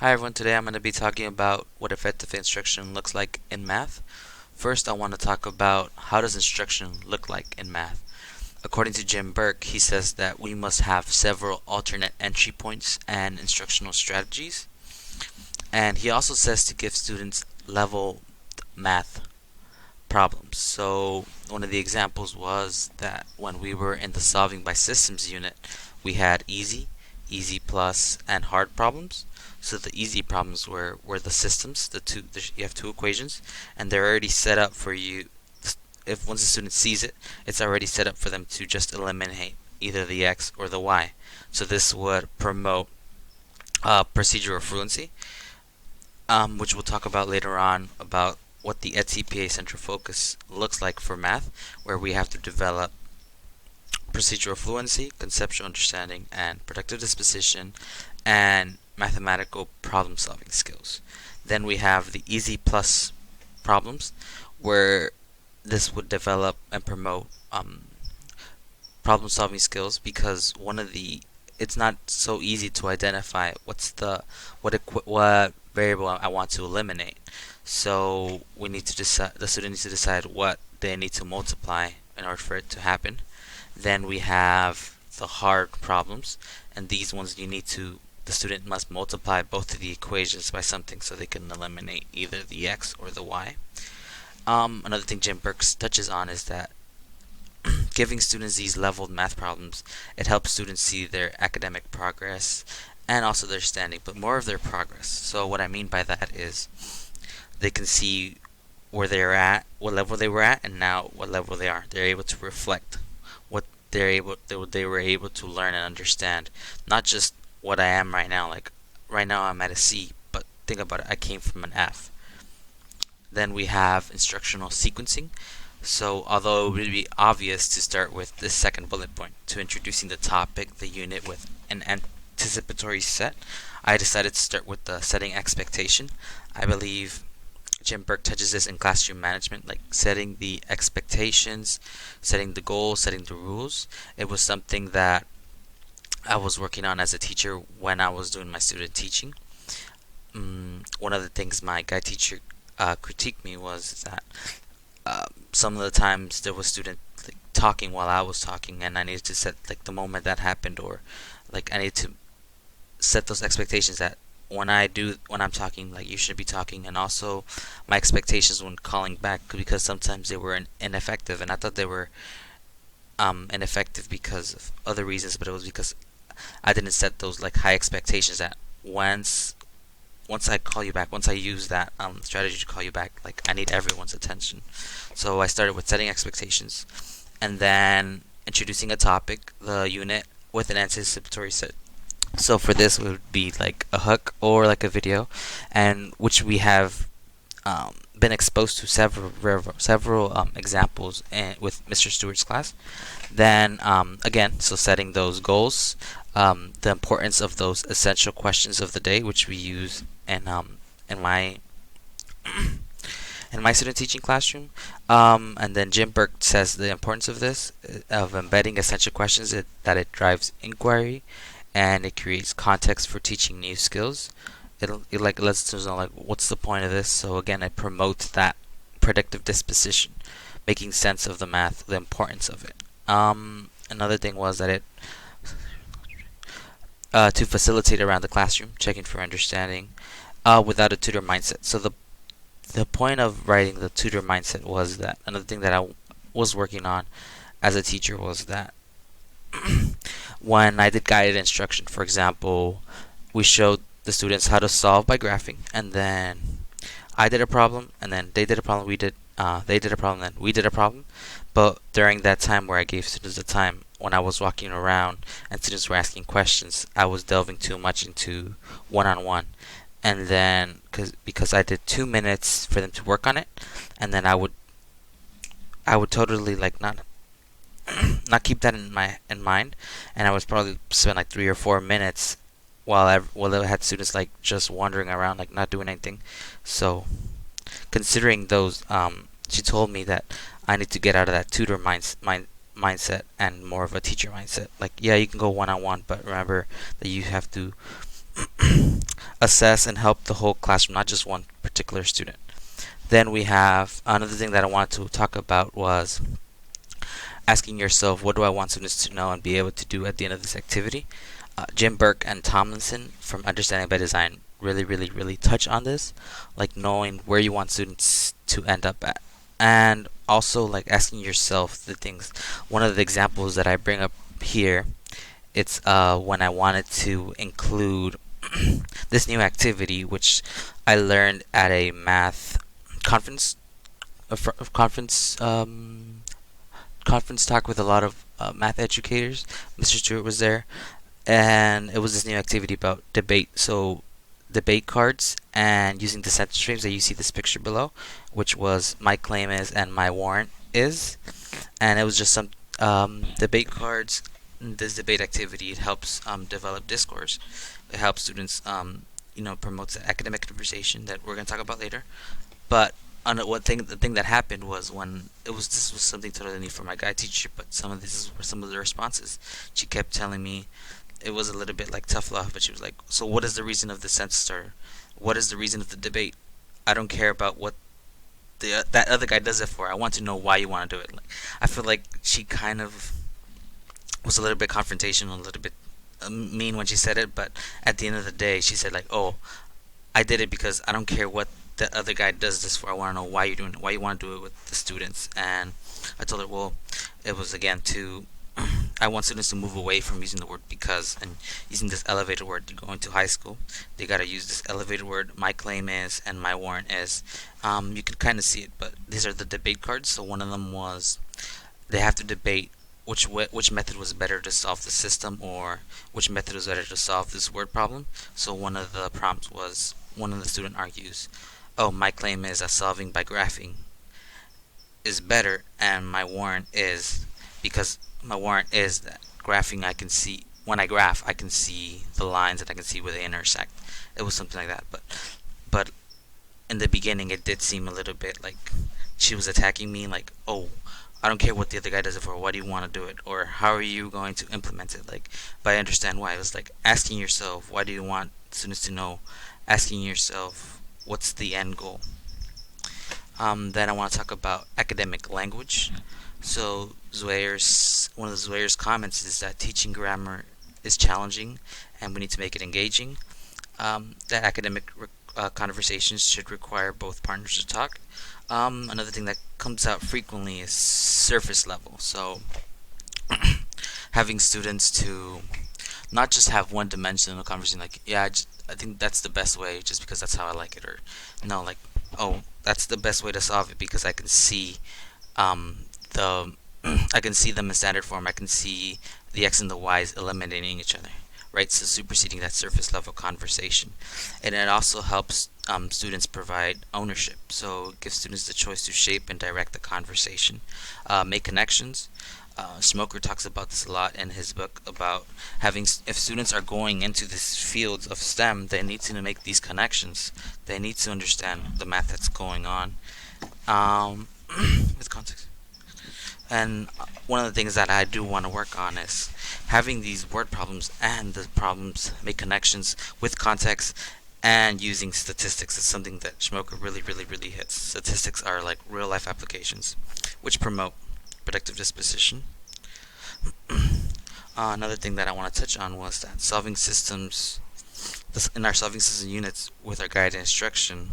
Hi everyone, today I'm going to be talking about what effective instruction looks like in math. First, I want to talk about how does instruction look like in math. According to Jim Burke, he says that we must have several alternate entry points and instructional strategies. And he also says to give students level math problems. So one of the examples was that when we were in the solving by systems unit, we had easy, easy plus, and hard problems. So the easy problems were the systems, you have two equations, and they're already set up for you. If once the student sees it, it's already set up for them to just eliminate either the x or the y. So this would promote procedural fluency, which we'll talk about later on about what the ETPA central focus looks like for math, where we have to develop procedural fluency, conceptual understanding, and productive disposition, and mathematical problem solving skills. Then we have the easy plus problems, where this would develop and promote problem solving skills, because it's not so easy to identify what variable I want to eliminate. So we need to decide. The student needs to decide what they need to multiply in order for it to happen. Then we have the hard problems, and these ones the student must multiply both of the equations by something so they can eliminate either the x or the y. Another thing Jim Burke touches on is that giving students these leveled math problems, it helps students see their academic progress and also their standing, but more of their progress. So what I mean by that is they can see where they're at, what level they were at, and now what level they are. They're able to reflect what they were able to learn and understand, not just what I am right now. Like right now I'm at a C, but think about it, I came from an F. Then we have instructional sequencing. So although it would be obvious to start with this second bullet point, to introducing the topic, the unit with an anticipatory set, I decided to start with the setting expectation. I believe Jim Burke touches this in classroom management, like setting the expectations, setting the goals, setting the rules. It was something that I was working on as a teacher when I was doing my student teaching. One of the things my guide teacher critiqued me was that some of the times there was student like, talking while I was talking, and I needed to set like the moment that happened, or like I need to set those expectations that when I'm talking, like you should be talking, and also my expectations when calling back, because sometimes they were ineffective, and I thought they were ineffective because of other reasons, but it was because I didn't set those like high expectations that once I call you back, once I use that strategy to call you back, like I need everyone's attention. So I started with setting expectations, and then introducing a topic, the unit with an anticipatory set. So for this it would be like a hook or like a video, and which we have been exposed to several examples with Mr. Stewart's class. Then again, so setting those goals, the importance of those essential questions of the day, which we use in my in my student teaching classroom. And then Jim Burke says the importance of this, of embedding essential questions, that it drives inquiry and it creates context for teaching new skills. It like lets us know like what's the point of this. So again, it promotes that predictive disposition, making sense of the math, the importance of it. Another thing was that it to facilitate around the classroom, checking for understanding, without a tutor mindset. So the point of writing the tutor mindset was that another thing that I was working on as a teacher was that when I did guided instruction, for example, we showed the students how to solve by graphing, and then I did a problem, and then they did a problem, they did a problem, then we did a problem. But during that time where I gave students the time, when I was walking around and students were asking questions, I was delving too much into one-on-one. And then because I did 2 minutes for them to work on it, and then I would totally like not keep that in mind, and I was probably spend like 3 or 4 minutes while I had students like just wandering around, like not doing anything. So considering those, she told me that I need to get out of that tutor mindset and more of a teacher mindset. Like, yeah, you can go one on one, but remember that you have to assess and help the whole classroom, not just one particular student. Then we have another thing that I wanted to talk about was asking yourself, what do I want students to know and be able to do at the end of this activity? Jim Burke and Tomlinson from Understanding by Design really touch on this, like knowing where you want students to end up at, and also like asking yourself the things. One of the examples that I bring up here, it's when I wanted to include this new activity, which I learned at a math conference, conference talk with a lot of math educators. Mr. Stewart was there, and it was this new activity about debate. So debate cards and using the sentence streams that you see this picture below, which was my claim is and my warrant is, and it was just some debate cards. This debate activity, it helps develop discourse. It helps students, promotes the academic conversation that we're going to talk about later. But the thing that happened was when this was something totally new for my guide teacher, but this were some of the responses. She kept telling me it was a little bit like tough love, but she was like, "So what is the reason of the census, or what is the reason of the debate? I don't care about what that other guy does it for. I want to know why you want to do it." Like, I feel like she kind of was a little bit confrontational, a little bit mean when she said it, but at the end of the day, she said like, "Oh, I did it because I don't care what the other guy does this for. I want to know why you're doing it, why you want to do it with the students." And I told her, well, it was again to I want students to move away from using the word because and using this elevated word to go into high school. They gotta use this elevated word. My claim is and my warrant is. You can kind of see it, but these are the debate cards. So one of them was they have to debate which method was better to solve the system, or which method was better to solve this word problem. So one of the prompts was one of the student argues, "Oh, my claim is that solving by graphing is better, and my warrant is because my warrant is that graphing I can see when I graph I can see the lines and I can see where they intersect." It was something like that, but in the beginning it did seem a little bit like she was attacking me, like, "Oh, I don't care what the other guy does it for. Why do you want to do it? Or how are you going to implement it?" Like, but I understand why. It was like asking yourself, why do you want students to know? Asking yourself, what's the end goal? Then I want to talk about academic language. So one of the Zweier's comments is that teaching grammar is challenging, and we need to make it engaging. That academic conversations should require both partners to talk. Another thing that comes out frequently is surface level. So having students to not just have one dimensional conversation, like, yeah, I think that's the best way just because that's how I like it, or no, like, oh, that's the best way to solve it because I can see the I can see them in standard form. I can see the x and the y's eliminating each other, right? So superseding that surface level conversation, and it also helps students provide ownership. So it gives students the choice to shape and direct the conversation, make connections. Smoker talks about this a lot in his book about having, if students are going into these fields of STEM, they need to make these connections. They need to understand the math that's going on with context. And one of the things that I do want to work on is having these word problems and the problems make connections with context and using statistics is something that Schmoker really hits. Statistics are like real life applications which promote predictive disposition. Another thing that I want to touch on was that in our solving system units with our guide and instruction,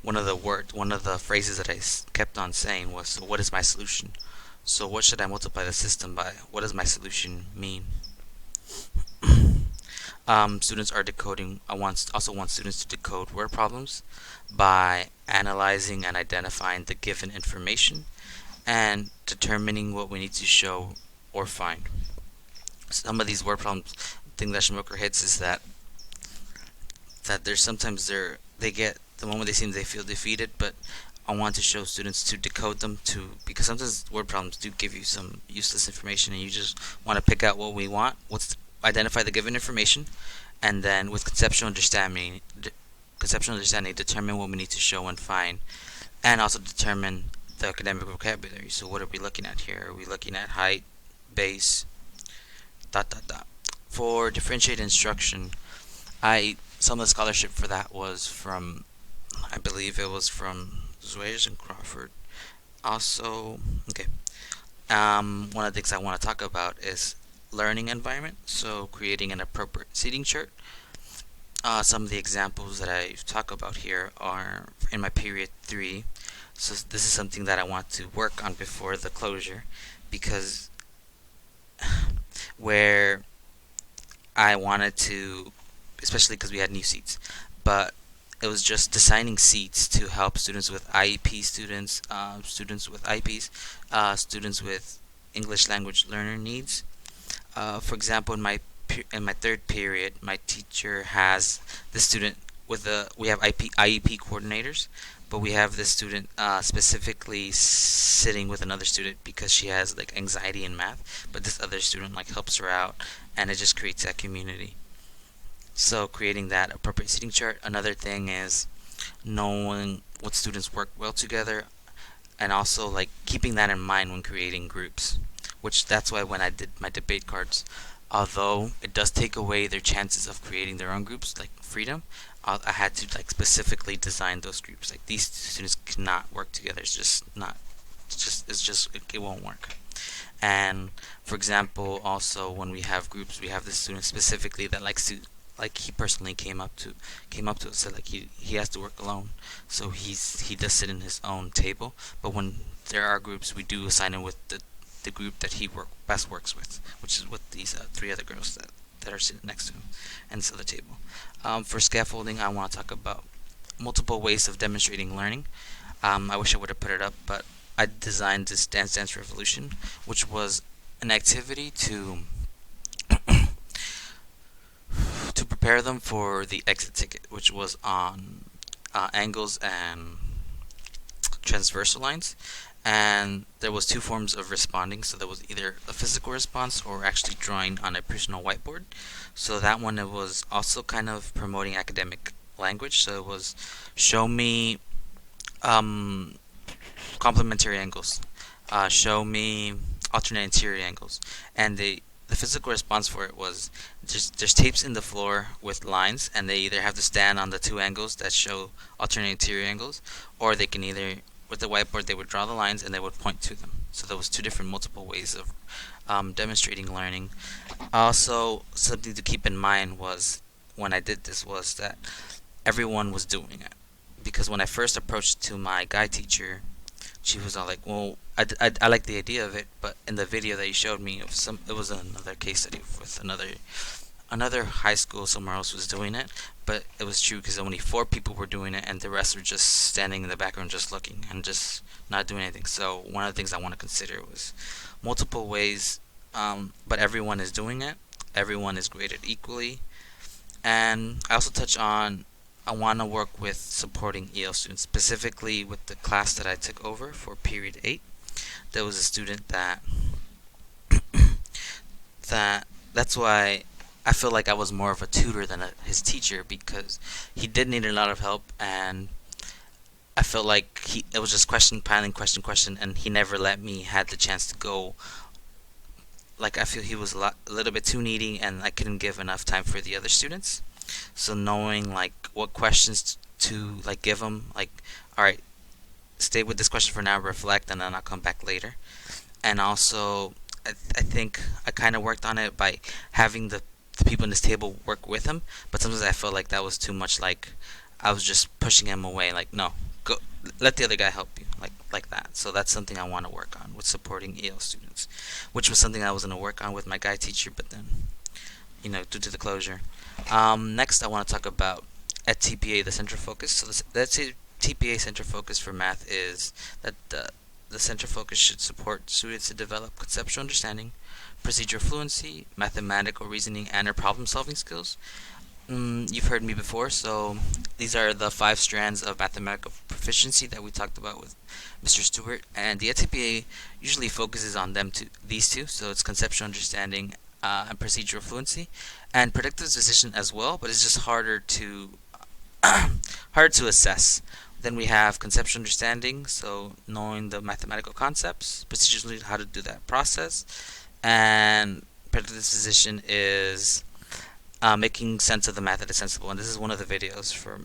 one of the phrases that I kept on saying was, "So what is my solution?" So what should I multiply the system by? What does my solution mean? Students are decoding. Also want students to decode word problems by analyzing and identifying the given information and determining what we need to show or find. Some of these word problems, thing that Schmoker hits is that there's sometimes they get the moment they feel defeated, but I want to show students to decode them because sometimes word problems do give you some useless information and you just want to pick out what we want, identify the given information, and then with conceptual understanding determine what we need to show and find, and also determine the academic vocabulary. So what are we looking at here? Are we looking at height, base, ... For differentiated instruction, I some of the scholarship for that was from, I believe it was from Zwayers and Crawford. Also, okay. One of the things I want to talk about is learning environment. So creating an appropriate seating chart. Some of the examples that I talk about here are in my period 3. So this is something that I want to work on before the closure, because where I wanted to, especially because we had new seats, but it was just designing seats to help students with IEP students, students with IEPs, students with English language learner needs. For example, in my third period, my teacher has the student with the we have IEP coordinators, but we have this student specifically sitting with another student because she has like anxiety in math, but this other student like helps her out, and it just creates that community. So creating that appropriate seating chart. Another thing is knowing what students work well together, and also like keeping that in mind when creating groups, which that's why when I did my debate cards, although it does take away their chances of creating their own groups, like freedom, I had to like specifically design those groups. Like these students cannot work together. It's just not. It won't work. And for example, also when we have groups, we have this student specifically that likes to, like he personally came up to us, said like he has to work alone, so he does sit in his own table. But when there are groups, we do assign him with the group that he best works with, which is with these 3 other girls that are sitting next to him and this other table. For scaffolding, I want to talk about multiple ways of demonstrating learning. I wish I would have put it up, but I designed this Dance Dance Revolution, which was an activity to prepare them for the exit ticket, which was on angles and transversal lines. And there was 2 forms of responding. So there was either a physical response or actually drawing on a personal whiteboard. So that one, it was also kind of promoting academic language. So it was show me um, complementary angles, show me alternate interior angles, and the physical response for it was there's tapes in the floor with lines, and they either have to stand on the 2 angles that show alternate interior angles, or they can either, with the whiteboard, they would draw the lines and they would point to them. So there was 2 different multiple ways of demonstrating learning. Also, something to keep in mind was when I did this was that everyone was doing it, because when I first approached to my guy teacher, she was all like, "Well, I like the idea of it, but in the video that you showed me, it was another case study with another high school somewhere else was doing it, but it was true because only 4 people were doing it, and the rest were just standing in the background, just looking and just not doing anything." So one of the things I want to consider was multiple ways, but everyone is doing it. Everyone is graded equally, and I also touch on I want to work with supporting EL students, specifically with the class that I took over for period 8. There was a student that's why I feel like I was more of a tutor than his teacher, because he did need a lot of help, and I felt like it was just piling question, and he never let me had the chance to go. Like I feel he was a little bit too needy, and I couldn't give enough time for the other students. So knowing like what questions to like give him, like, all right, stay with this question for now, reflect, and then I'll come back later. And also, I think I kind of worked on it by having the people in this table work with him, but sometimes I felt like that was too much. Like I was just pushing him away. Like, no, go, let the other guy help you, like that. So that's something I want to work on with supporting EL students, which was something I was going to work on with my guy teacher, but then, due to the closure. Next, I want to talk about at TPA the central focus. So that's a TPA central focus for math is that the central focus should support students to develop conceptual understanding, procedural fluency, mathematical reasoning, and/or problem-solving skills. You've heard me before, so these are the 5 strands of mathematical proficiency that we talked about with Mr. Stewart, and the TPA usually focuses on these two. So it's conceptual understanding and procedural fluency, and predictive decision as well, but it's just harder to hard to assess. Then we have conceptual understanding, so knowing the mathematical concepts, procedurally how to do that process, and predictive decision is making sense of the math that is sensible, and this is one of the videos for